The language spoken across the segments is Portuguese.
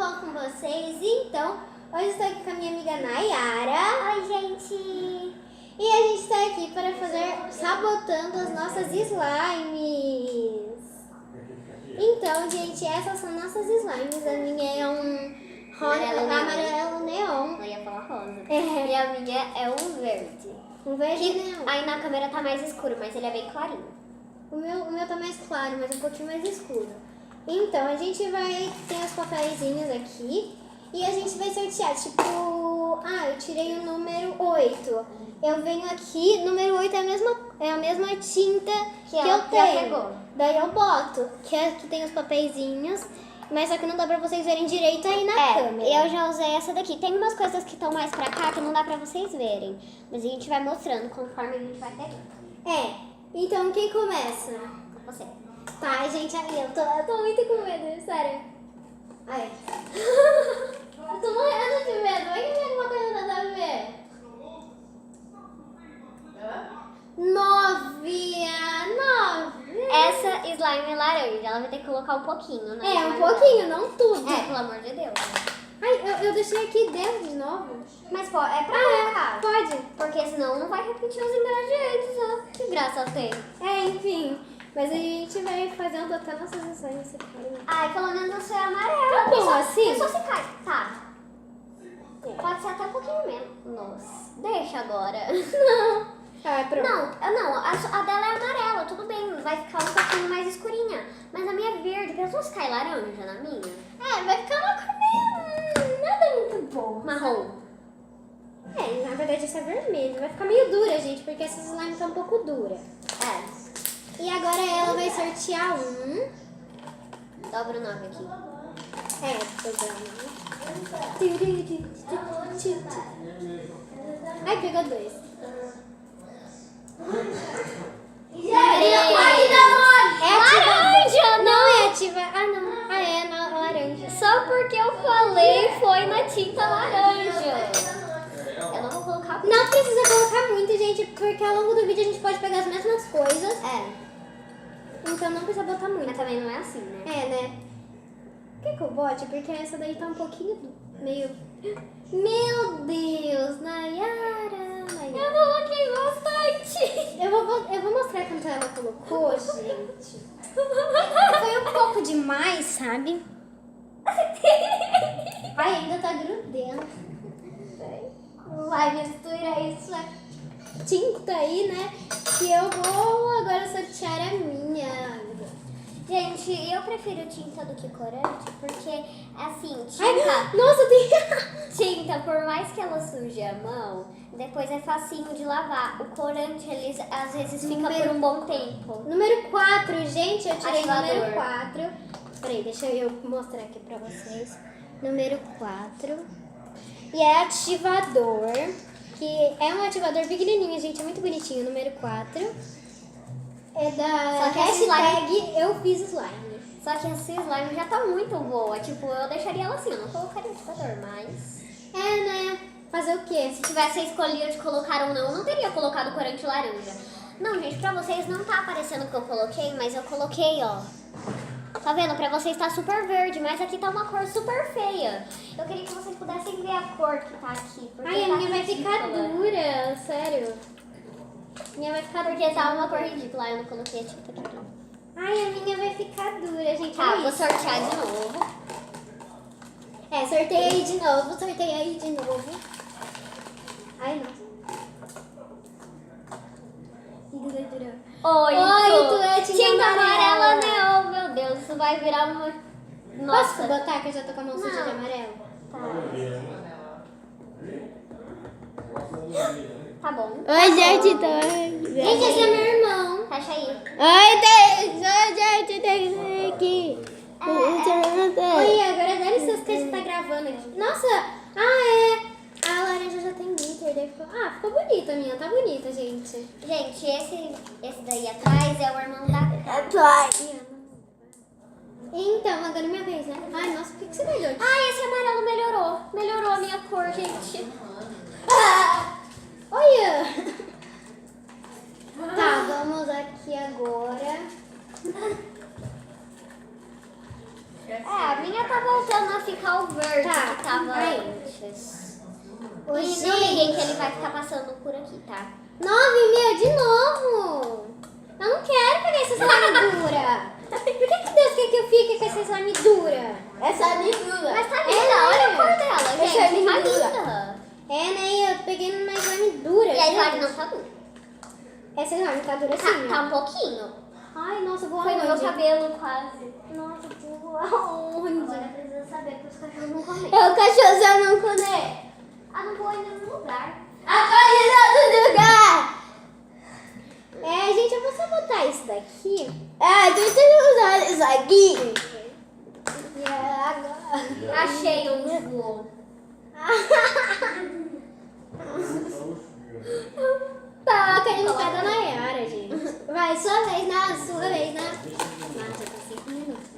bom com vocês? Então, hoje eu estou aqui com a minha amiga Nayara. Oi, gente! E a gente está aqui para fazer sabotando as nossas slimes. Então, gente, essas são nossas slimes. A minha é um amarelo neon. Eu ia falar rosa. É. E a minha é um verde. Um verde neon. Aí na câmera tá mais escuro, mas ele é bem clarinho. O meu tá mais claro, mas um pouquinho mais escuro. Então, a gente vai ter os papeizinhos aqui e a gente vai sortear, tipo, eu tirei o número 8. Eu venho aqui, número 8 é a mesma tinta que eu ela já tenho. pegou. Daí eu boto, que aqui tem os papeizinhos, mas só que não dá pra vocês verem direito aí na câmera. Eu já usei essa daqui. Tem umas coisas que estão mais pra cá que não dá pra vocês verem. Mas a gente vai mostrando conforme a gente vai pegando. Então quem começa? Com você. Tá, gente, eu tô muito com medo, sério. Ai. Eu tô morrendo de medo, vai que tem alguma coisa nada a ver. 9. Essa slime é laranja. Ela vai ter que colocar um pouquinho, né? É, um pouquinho, não tudo. Pelo amor de Deus. Ai, eu deixei aqui dentro de novo. Mas é pra colocar. Pode. Porque senão não vai repetir os ingredientes, ó. Que graça tem. Enfim. Mas a gente vai fazendo até nossas ações separando. Ai, pelo menos o seu é amarelo. Tá bom, assim? Só se cai. Tá. Pode ser até um pouquinho menos. Deixa agora. Não. Pronto. Não, a dela é amarela, tudo bem, vai ficar um pouquinho mais escurinha. Mas a minha é verde, pensou se cai laranja na minha? Vai ficar uma cor meio... nada muito bom. Marrom. Na verdade isso é vermelho. Vai ficar meio dura, gente, porque essa slime tá um pouco dura. E agora ela vai sortear um. Dobra o 9 aqui. Tô dando. Ai, pegou 2. Laranja! Não é ativa. Não. É na laranja. Só porque eu falei foi na tinta laranja. Eu não vou colocar muito. Não precisa colocar muito, gente, porque ao longo do vídeo a gente pode pegar as mesmas coisas. Então não precisa botar muito. Mas também não é assim, né? Né? Quer que eu bote? Porque essa daí tá um pouquinho meio... Meu Deus, Nayara. Eu coloquei bastante. Eu vou mostrar quanto ela colocou, gente. Foi um pouco demais, sabe? Ai, ainda tá grudando. Vai misturar isso tinta aí, né? Que eu vou agora sortear a minha. Gente, eu prefiro tinta do que corante, porque, assim, Nossa, tem... tinta, por mais que ela suje a mão, depois é facinho de lavar. O corante, ele às vezes fica por um bom tempo. Número 4, gente, eu tirei o Ativador. número 4. Peraí, deixa eu mostrar aqui pra vocês. Número 4. E é ativador, que é um ativador pequenininho, gente, é muito bonitinho. Número 4. É da Só que essa hashtag eu fiz slime. Só que essa slime já tá muito boa. Tipo, eu deixaria ela assim, eu não colocaria ativador, mas... Né? Fazer o quê? Se tivesse escolhido de colocar ou não, eu não teria colocado corante laranja. Não, gente, pra vocês não tá aparecendo o que eu coloquei, mas eu coloquei, ó. Tá vendo? Pra vocês tá super verde, mas aqui tá uma cor super feia. Eu queria que vocês pudessem ver a cor que tá aqui. A minha vai ficar ridícula. dura, sério. Minha vai ficar Porque tá uma cor ridícula, eu não coloquei a tinta aqui não. A minha vai ficar dura, gente. Tá, olha vou isso. sortear de novo. Sorteia aí de novo, sorteia aí de novo. Ai, não. Oito é tinta amarela neon, meu Deus, isso vai virar uma... Posso Nossa. botar que eu já tô com a mão suja de Não. amarelo? Tá bom. Oi, gente, Gente, esse é meu irmão. Fecha aí. Oi, gente, tem que aqui. Oi, agora dá licença que a gente tá gravando aqui. Nossa, a laranja já tem glitter. Daí ficou bonita a minha, tá bonita, gente. Gente, esse daí atrás é o irmão da... Então, agora é minha vez, né? Ai, nossa, por que você melhorou? Esse amarelo melhorou. Melhorou a minha cor, gente. Olha! Tá, vamos aqui agora. a minha tá voltando a ficar o verde Tá, que tava aí. antes. Ô, E não liguei gente. que ele vai ficar passando por aqui, tá? 9 mil de novo. Eu não quero pegar essa slime dura. Por que Deus quer que eu fique com essa slime dura? Essa é linda. Mas tá linda, olha a cor dela, Essa é gente. Tá linda. linda. É, né? Eu peguei numa slime dura. E a slime gente. não tá dura. Essa slime tá dura Tá, assim, tá né? um pouquinho. Ai, nossa, eu vou Foi no meu aonde? cabelo quase. Nossa, eu vou aonde? Agora precisa saber que os cachorros não comem. É o cachorro não comer. Ah, não vou ainda no lugar. A coisa do lugar. É, gente, eu vou só botar isso daqui. É, deixa eu usar isso aqui. E agora... Achei um voo. Tá querendo ficar da Nayara, gente. Vai, sua vez, sua vez, Nossa, tá 5 minutos.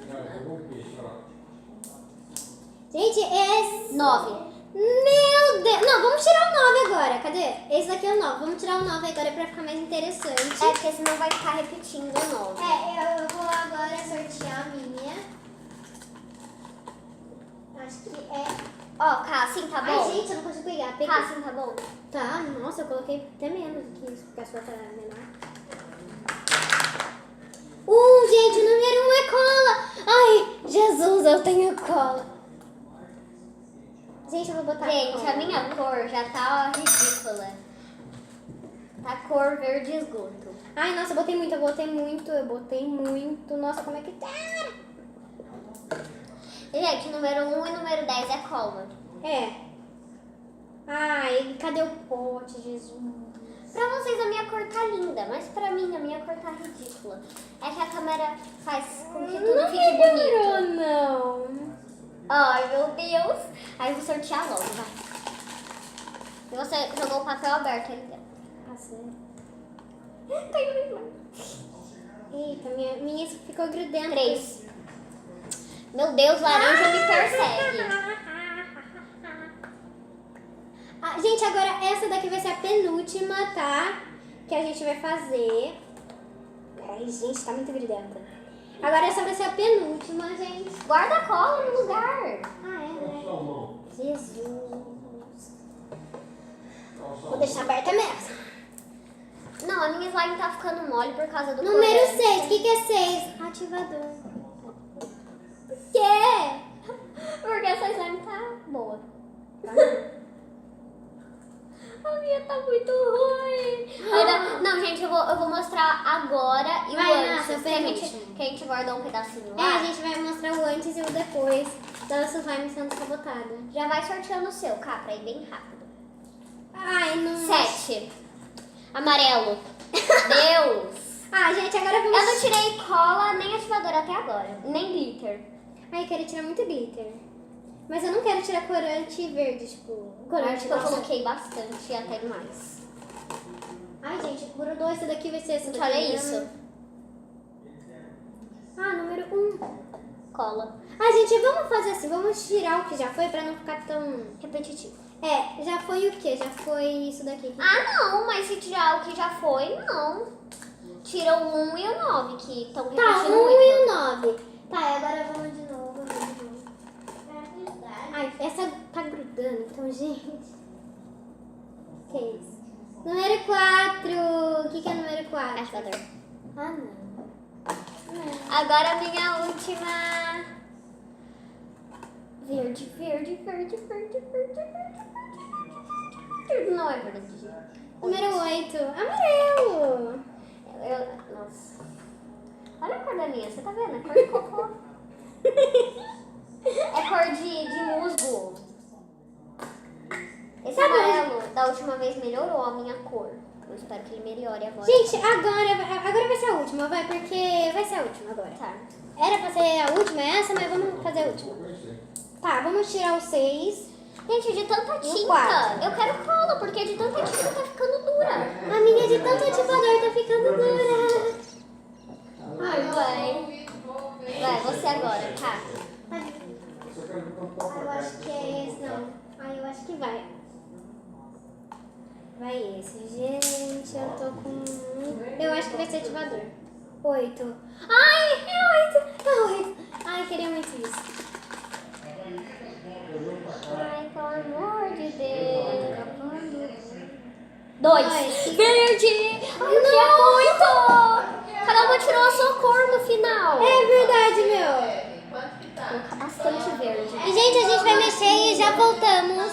Gente, esse... 9. Meu Deus! Não, vamos tirar o 9 agora. Cadê? Esse daqui é o 9. Vamos tirar o 9 agora pra ficar mais interessante. É, porque senão vai ficar repetindo o 9. É, eu vou agora sortear a minha. Acho que é... Ó, Cá, assim tá bom? Ai, gente, eu não consigo pegar. Peguei. Cá, assim tá bom? Tá, nossa, eu coloquei até menos do que isso, porque a sua tá menor. Gente, o número 1 é cola. Ai, Jesus, eu tenho cola. Gente, eu vou botar Gente, cola. a minha cor já tá ridícula. Tá cor verde esgoto. Ai, nossa, eu botei muito. Nossa, como é que tá? Gente, número 1 e número 10 é cola. É. Ai, cadê o pote, Jesus? Pra vocês a minha cor tá linda, mas pra mim a minha cor tá ridícula. É que a câmera faz com que tudo fique bonito. Não. Ai, meu Deus. Aí eu vou sortear logo, vai. E você jogou o papel aberto ali dentro. Passei. Caiu mesmo. Eita, minha ficou grudenta. 3. Meu Deus, laranja me persegue. Gente, agora essa daqui vai ser a penúltima, tá? Que a gente vai fazer. Ai, gente, tá muito grudenta. Agora essa vai ser a penúltima, gente. Guarda a cola no lugar. É, né? Jesus. Vou deixar aberta mesmo. Não, a minha slime tá ficando mole por causa do Número corante. 6. O que é 6? Ativador. Por quê? Porque essa slime tá boa. A minha tá muito ruim. Ainda... Não, gente, eu vou mostrar agora e Vai, o nossa, antes. Que a gente guardou um pedacinho É, lá. a gente vai mostrar o antes e o depois da slime sendo sabotada. Já vai sorteando o seu, cá, pra ir bem rápido. Ai, não... 7. Amarelo. Deus. Gente, agora Eu vamos... não tirei cola nem ativador até agora. Nem glitter. Ai, eu quero tirar muito glitter. Mas eu não quero tirar corante verde, tipo... Corante Acho que eu nossa. coloquei bastante até mais. Ai, gente, grudou. Esse daqui vai ser esse Gente, daqui. olha isso. Número 1. Cola. Gente, vamos fazer assim. Vamos tirar o que já foi pra não ficar tão... Repetitivo. É, já foi o quê? Já foi isso daqui. Ah, não, mas se tirar o que já foi, não. Tira o 1 e o 9, que estão repetindo Tá, 1 muito. e o 9. Tá, e agora vamos de novo. Ai, essa tá grudando, então, gente. Que é isso? Número 4. O que é número 4? Ativador. Não. Agora a minha última. Verde, verde, verde, verde, verde, verde, verde. Não é verde. Número 8. Amarelo. Nossa. Olha a cor da minha, você tá vendo? É cor de cocô. É cor de musgo. Esse Tá bom. amarelo da última vez melhorou a minha cor. Eu espero que ele melhore agora. Gente, agora vai ser a última, vai, porque vai ser a última agora. Tá. Era pra ser a última essa, mas vamos fazer a última. Tá, vamos tirar o 6. Gente, de tanta tinta, quatro. eu quero cola, porque de tanta tinta tá ficando dura. A minha de tanto ativador tá ficando dura. Ai, vai. Vai, você agora, tá? Eu acho que é esse, não. Eu acho que vai. Vai esse. Gente, eu tô com... Eu acho que vai ser ativador. 8. Ai, é 8. É 8. Ai, queria muito isso. Ai, pelo amor de Deus. 2. Dois. Verde! Ai, eu queria muito! Cada uma tirou a sua cor no final. É verdade, meu. Vou colocar bastante verde. E, gente, a gente vai mexer e já voltamos.